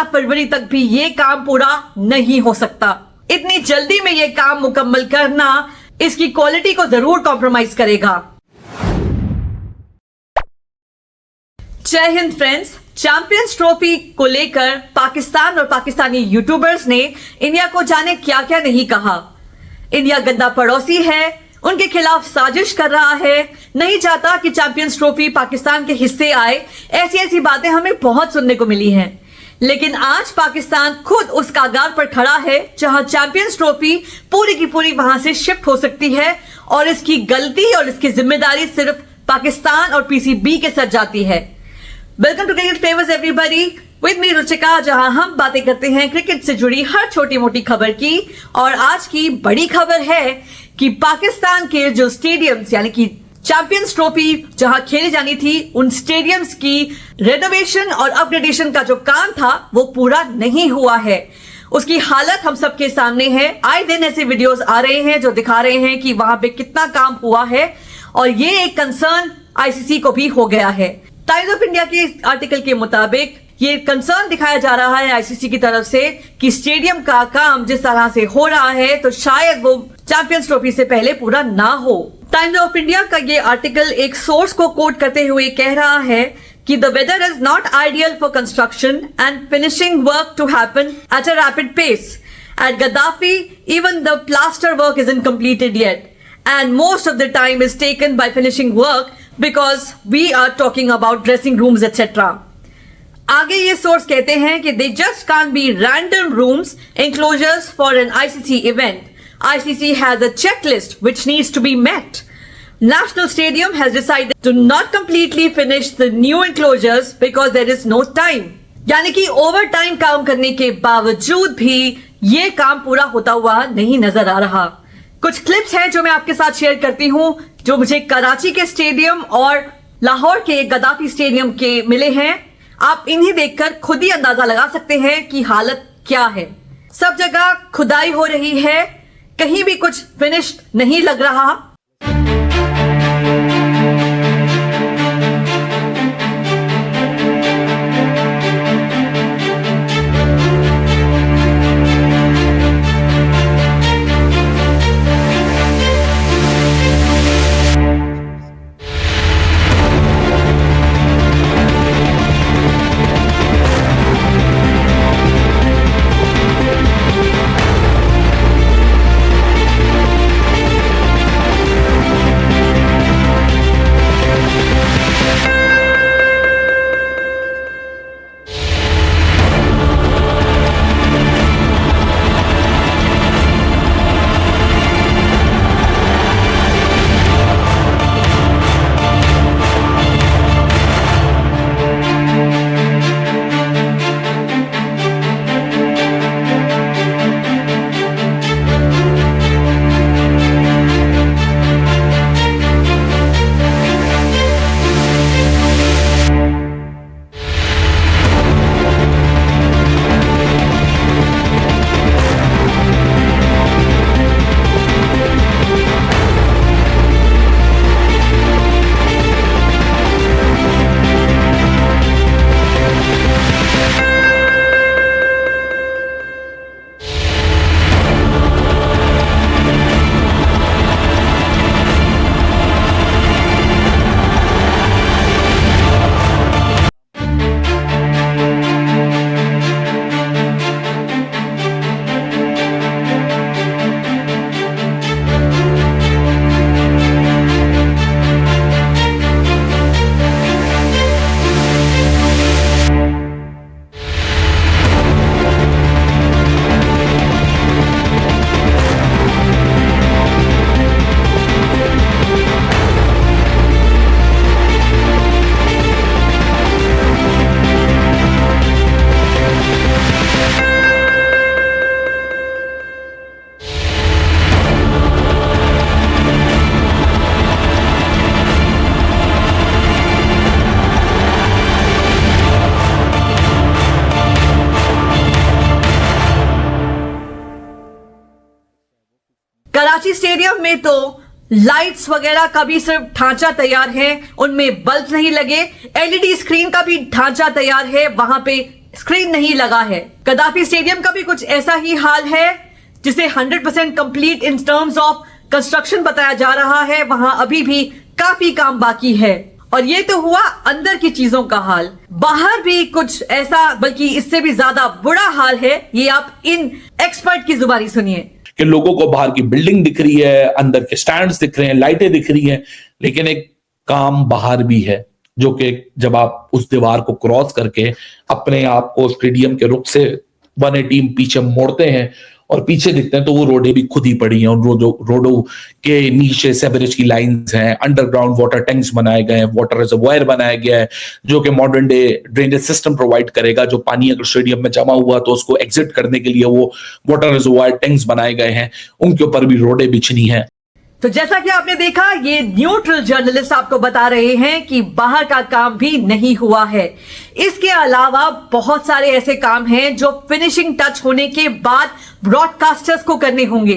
15 फरवरी तक भी ये काम पूरा नहीं हो सकता। इतनी जल्दी में ये काम मुकम्मल करना इसकी क्वालिटी को जरूर कॉम्प्रोमाइज करेगा। जय हिंद फ्रेंड्स, चैंपियंस ट्रॉफी को लेकर पाकिस्तान और पाकिस्तानी यूट्यूबर्स ने इंडिया को जाने क्या क्या नहीं कहा। इंडिया गंदा पड़ोसी है, उनके खिलाफ साजिश कर रहा है, नहीं चाहता कि चैंपियंस ट्रॉफी पाकिस्तान के हिस्से आए। ऐसी ऐसी बातें हमें बहुत सुनने को मिली हैं। लेकिन आज पाकिस्तान खुद उस कागार पर खड़ा है जहां चैंपियंस ट्रॉफी पूरी की पूरी वहां से शिफ्ट हो सकती है और इसकी गलती और इसकी जिम्मेदारी सिर्फ पाकिस्तान और पीसीबी के सर जाती है। Welcome to cricket famous everybody with me Ruchika, जहां हम बातें करते हैं क्रिकेट से जुड़ी हर छोटी मोटी खबर की। और आज की बड़ी खबर है कि पाकिस्तान के जो स्टेडियम्स यानी कि चैंपियंस ट्रॉफी जहां खेली जानी थी, उन स्टेडियम्स की रेनोवेशन और अपग्रेडेशन का जो काम था वो पूरा नहीं हुआ है। उसकी हालत हम सबके सामने है। आए दिन ऐसे वीडियोस आ रहे हैं जो दिखा रहे हैं कि वहां पे कितना काम हुआ है और ये एक कंसर्न आईसीसी को भी हो गया है। टाइम्स ऑफ इंडिया के आर्टिकल के मुताबिक ये कंसर्न दिखाया जा रहा है आईसीसी की तरफ से कि स्टेडियम का काम जिस तरह से हो रहा है तो शायद वो चैंपियंस ट्रॉफी से पहले पूरा ना हो। टाइम्स ऑफ इंडिया का ये आर्टिकल एक सोर्स को कोट करते हुए कह रहा है कि the weather is not ideal for construction and finishing work to happen at a rapid pace. At Gaddafi even the plaster work isn't completed yet and most of the time is taken by finishing work because we are talking about dressing rooms etc. आगे ये source कहते हैं कि they just can't be random rooms enclosures for an ICC event. ICC has a checklist which needs to be met. National Stadium has decided to not completely finish the new enclosures because there is no time. यानी कि over time काम करने के बावजूद भी ये काम पूरा होता हुआ नहीं नजर आ रहा। कुछ क्लिप्स हैं जो मैं आपके साथ शेयर करती हूं जो मुझे कराची के स्टेडियम और लाहौर के गद्दाफी स्टेडियम के मिले हैं। आप इन्हें देखकर खुद ही अंदाजा लगा सकते हैं कि हालत क्या है। सब जगह खुदाई हो रही है, कहीं भी कुछ फिनिश्ड नहीं लग रहा। कराची स्टेडियम में तो लाइट्स वगैरह का भी सिर्फ ढांचा तैयार है, उनमें बल्ब नहीं लगे। एलईडी स्क्रीन का भी ढांचा तैयार है, वहां पे स्क्रीन नहीं लगा है। कदाफी स्टेडियम का भी कुछ ऐसा ही हाल है, जिसे 100% complete in terms of construction बताया जा रहा है। वहां अभी भी काफी काम बाकी है। और ये तो हुआ अंदर की चीजों का हाल, बाहर भी कुछ ऐसा बल्कि इससे भी ज्यादा बुरा हाल है। ये आप इन एक्सपर्ट की जुबानी सुनिए कि लोगों को बाहर की बिल्डिंग दिख रही है, अंदर के स्टैंड्स दिख रहे हैं, लाइटें दिख रही हैं, लेकिन एक काम बाहर भी है, जो कि जब आप उस दीवार को क्रॉस करके अपने आप को स्टेडियम के रुख से 180 पीछे मोड़ते हैं और पीछे दिखते हैं, तो वो रोडें भी खुद ही पड़ी हैं। उन रोडों के नीचे सेवरेज की लाइंस हैं, अंडरग्राउंड वाटर टैंक्स बनाए गए हैं, वाटर रिजर्वायर बनाया गया है, जो कि modern day drainage system provide करेगा। जो पानी अगर स्टेडियम में जमा हुआ तो उसको एग्जिट करने के लिए वो वाटर रिजर्वायर टैंक्स बनाए गए हैं, उनके ऊपर भी रोडें बिछनी हैं। तो जैसा कि आपने देखा, ये न्यूट्रल जर्नलिस्ट आपको बता रहे हैं कि बाहर का काम भी नहीं हुआ है। इसके अलावा बहुत सारे ऐसे काम हैं जो फिनिशिंग टच होने के बाद ब्रॉडकास्टर्स को करने होंगे।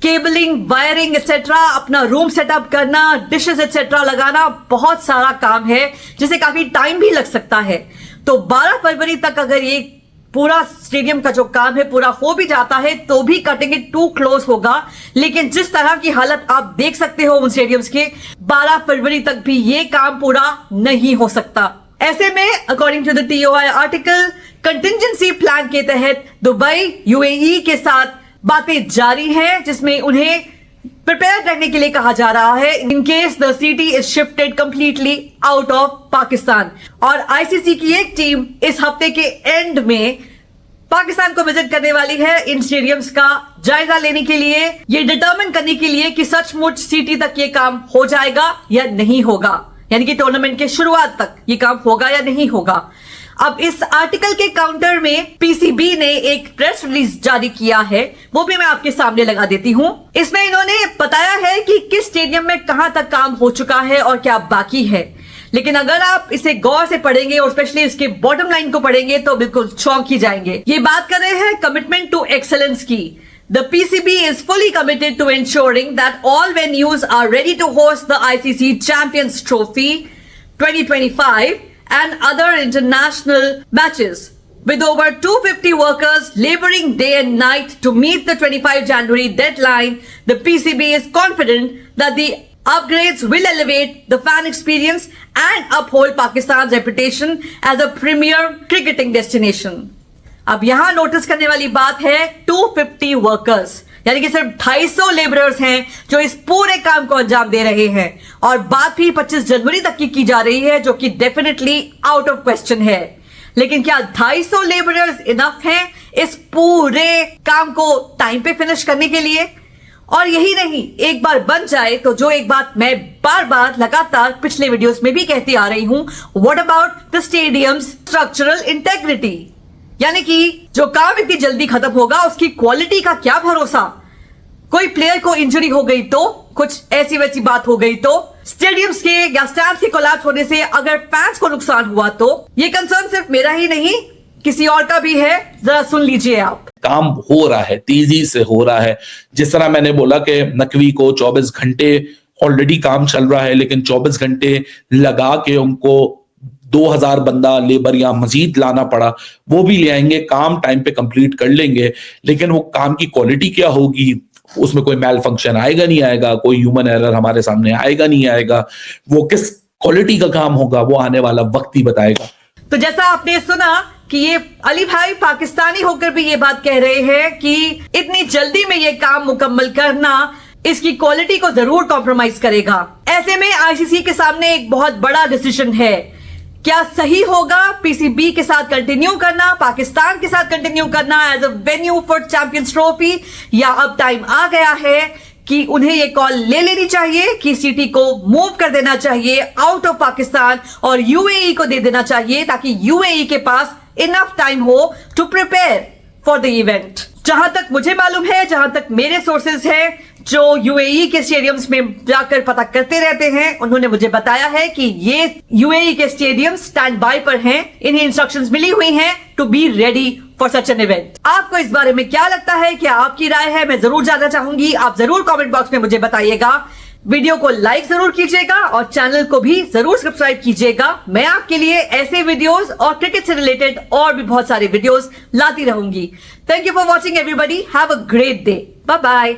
केबलिंग, वायरिंग एक्सेट्रा, अपना रूम सेटअप करना, डिशेस एक्सेट्रा लगाना, बहुत सारा काम है जिसे काफी टाइम भी लग सकता है। तो 12 फरवरी तक अगर ये पूरा स्टेडियम का जो काम है पूरा हो भी जाता है तो भी कटिंग इट टू क्लोज होगा। लेकिन जिस तरह की हालत आप देख सकते हो उन स्टेडियम्स के, 12 फरवरी तक भी ये काम पूरा नहीं हो सकता। ऐसे में according to the TOI article, contingency plan के तहत दुबई, UAE के साथ बातें जारी हैं, जिसमें उन्हें प्रिपेयर रहने के लिए कहा जा रहा है in case the city is shifted completely out of Pakistan. और ICC की एक टीम इस हफ्ते के एंड में पाकिस्तान को विजिट करने वाली है इन स्टेडियम्स का जायजा लेने के लिए, ये डिटरमिन करने के लिए कि सचमुच सिटी तक ये काम हो जाएगा या नहीं होगा, यानी कि टूर्नामेंट के शुरुआत तक ये काम होगा या नहीं होगा। अब इस आर्टिकल के काउंटर में PCB ने एक प्रेस रिलीज जारी किया है, वो भी मैं आपके सामने लगा देती हूं। इसमें इन्होंने बताया है कि किस स्टेडियम में कहां तक काम हो चुका है और क्या बाकी है। लेकिन अगर आप इसे गौर से पढ़ेंगे और स्पेशली इसके बॉटम लाइन को पढ़ेंगे तो बिल्कुल चौंक ही जाएंगे। ये बात कर रहे हैं कमिटमेंट टू एक्सेलेंस की। The PCB is fully committed to ensuring that all venues are ready to host the ICC Champions Trophy 2025 and other international matches. With over 250 workers laboring day and night to meet the 25 January deadline, the PCB is confident that the upgrades will elevate the fan experience and uphold Pakistan's reputation as a premier cricketing destination. अब यहां notice करने वाली बात है 250 workers, यानी कि सिर्फ 250 labourers हैं जो इस पूरे काम को अंजाम दे रहे हैं। और बात भी 25 जनवरी तक की जा रही है, जो कि डेफिनेटली आउट ऑफ क्वेश्चन है। लेकिन क्या 250 लेबरर्स इनफ हैं इस पूरे काम को टाइम पे फिनिश करने के लिए? और यही नहीं, एक बार बन जाए तो जो एक बात मैं बार बार लगातार पिछले वीडियोस में भी कहती आ रही हूं, what about the stadiums structural integrity, यानी कि जो काम इतनी जल्दी खत्म होगा उसकी क्वालिटी का क्या भरोसा। कोई प्लेयर को इंजरी हो गई तो, कुछ ऐसी वैसी बात हो गई तो, स्टेडियम्स के या स्टैंड्स के कोलैप्स होने से अगर फैंस को नुकसान हुआ तो, ये कंसर्न सिर्फ मेरा ही नहीं किसी और का भी है। जरा सुन लीजिए आप। काम हो रहा है, तेजी से हो रहा है। जिस तरह मैंने बोला कि नकवी को 24 घंटे ऑलरेडी काम चल रहा है, लेकिन 24 घंटे लगा के उनको 2000 बंदा लेबर या मजीद लाना पड़ा, वो भी ले आएंगे, काम टाइम पे कंप्लीट कर लेंगे। लेकिन वो काम की क्वालिटी क्या होगी, उसमें कोई मैल फंक्शन आएगा नहीं आएगा, कोई ह्यूमन एरर हमारे सामने आएगा नहीं आएगा, वो किस क्वालिटी का काम होगा वो आने वाला वक्त ही बताएगा। तो जैसा आपने सुना कि ये अली भाई पाकिस्तानी होकर भी ये बात कह रहे हैं कि इतनी जल्दी में ये काम मुकम्मल करना इसकी क्वालिटी को जरूर कॉम्प्रोमाइज करेगा। ऐसे में ICC के सामने एक बहुत बड़ा डिसीजन है। क्या सही होगा PCB के साथ कंटिन्यू करना, पाकिस्तान के साथ कंटिन्यू करना as a venue for Champions Trophy, या अब टाइम आ गया है कि उन्हें ये कॉल ले लेनी चाहिए कि सिटी को मूव कर देना चाहिए आउट ऑफ पाकिस्तान और UAE को दे देना चाहिए, ताकि UAE के पास इनफ टाइम हो to prepare for the event. जहां तक मुझे मालूम है, जहां तक मेरे सोर्सेज हैं जो UAE के स्टेडियम्स में जाकर पता करते रहते हैं, उन्होंने मुझे बताया है कि ये UAE के स्टेडियम स्टैंड बाय पर हैं, इन्हें इंस्ट्रक्शंस मिली हुई हैं to be ready for such an event. आपको इस बारे में क्या लगता है, क्या आपकी राय है, मैं जरूर जानना चाहूंगी। आप जरूर कमेंट बॉक्स में मुझे बताइएगा। वीडियो को लाइक जरूर कीजिएगा और चैनल को भी जरूर सब्सक्राइब कीजिएगा। मैं आपके लिए ऐसे वीडियोस और क्रिकेट से रिलेटेड और भी बहुत सारे वीडियोस लाती रहूंगी। Thank you for watching everybody. Have a great day. Bye bye.